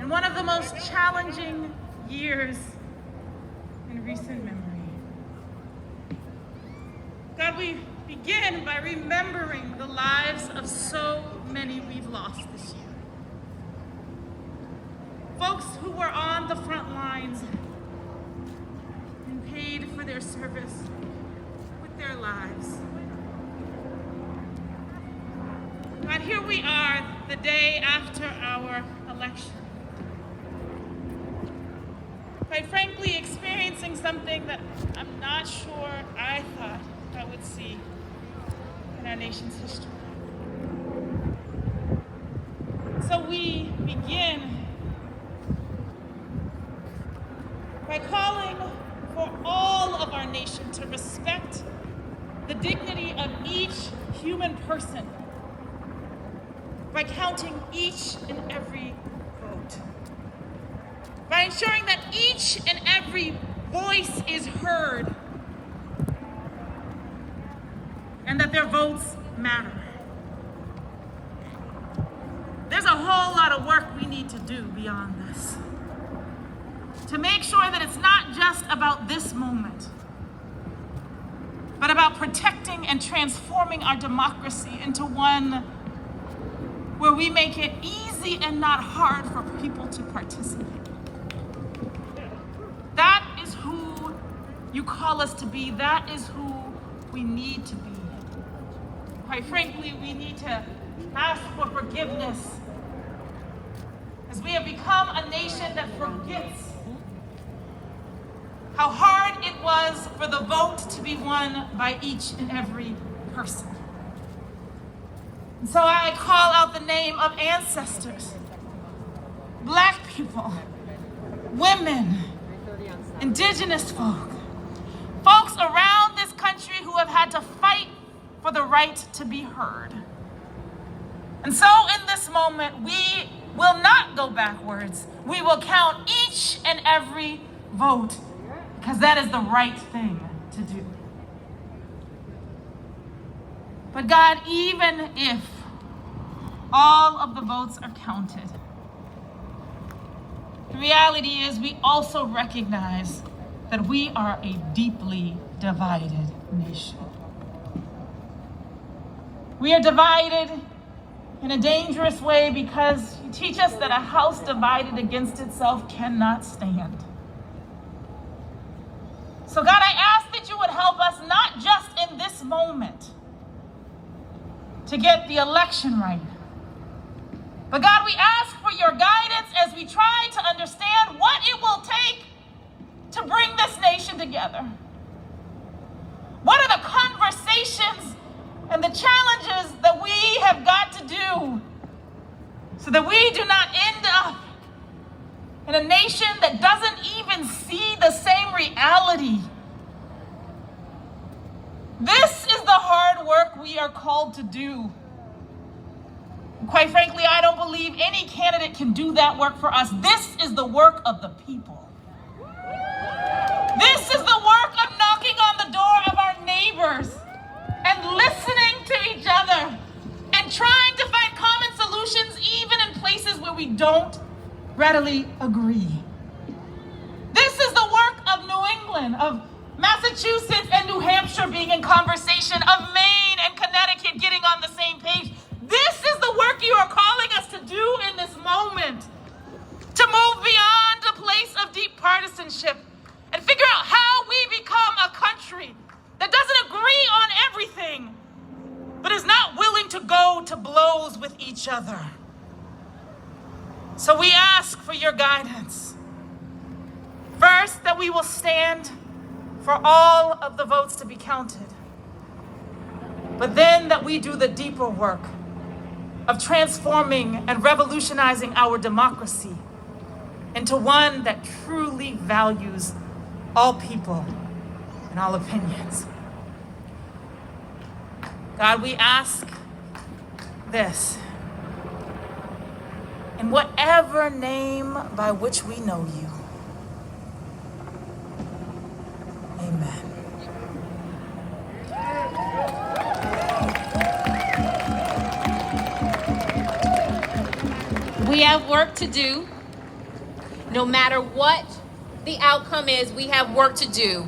in one of the most challenging years in recent memory. God, we begin by remembering the lives of so many we've lost this year. Folks who were on the front lines and paid for their service with their lives. God, here we are the day after our election. Quite frankly, experiencing something that I'm not sure I thought I would see in our nation's history. So we begin by calling for all of our nation to respect the dignity of each human person by counting each and every vote, by ensuring that each and every voice is heard and that their votes matter. There's a whole lot of work we need to do beyond this to make sure that it's not just about this moment, but about protecting and transforming our democracy into one where we make it easy and not hard for people to participate. That is who you call us to be. That is who we need to be. Quite frankly, we need to ask for forgiveness as we have become a nation that forgets how hard it was for the vote to be won by each and every person. And so I call out the name of ancestors, Black people, women, Indigenous folk, folks around this country who have had to fight for the right to be heard. And so in this moment, we will not go backwards. We will count each and every vote because that is the right thing to do. But God, even if all of the votes are counted, the reality is we also recognize that we are a deeply divided nation. We are divided in a dangerous way because you teach us that a house divided against itself cannot stand. So God, I ask that you would help us not just in this moment to get the election right, but God, we ask for your guidance as we try to understand what it will take to bring this nation together. What are the conversations and the challenges that we have got to do so that we do not end up in a nation that doesn't even see the same reality? This is the hard work we are called to do. Quite frankly, I don't believe any candidate can do that work for us. This is the work of the people. This is the work of knocking on the door of our neighbors and listening to each other and trying to find common solutions even in places where we don't readily agree. This is the work of New England, of Massachusetts and New Hampshire being in conversation, of Maine and Connecticut getting on the same page. This is the work you are calling us to do in this moment, to move beyond a place of deep partisanship and figure out how we become a country that doesn't agree on everything, but is not willing to go to blows with each other. So we ask for your guidance. First, that we will stand for all of the votes to be counted, but then that we do the deeper work of transforming and revolutionizing our democracy into one that truly values all people and all opinions. God, we ask this in whatever name by which we know you. Amen. We have work to do, No matter what the outcome is, we have work to do.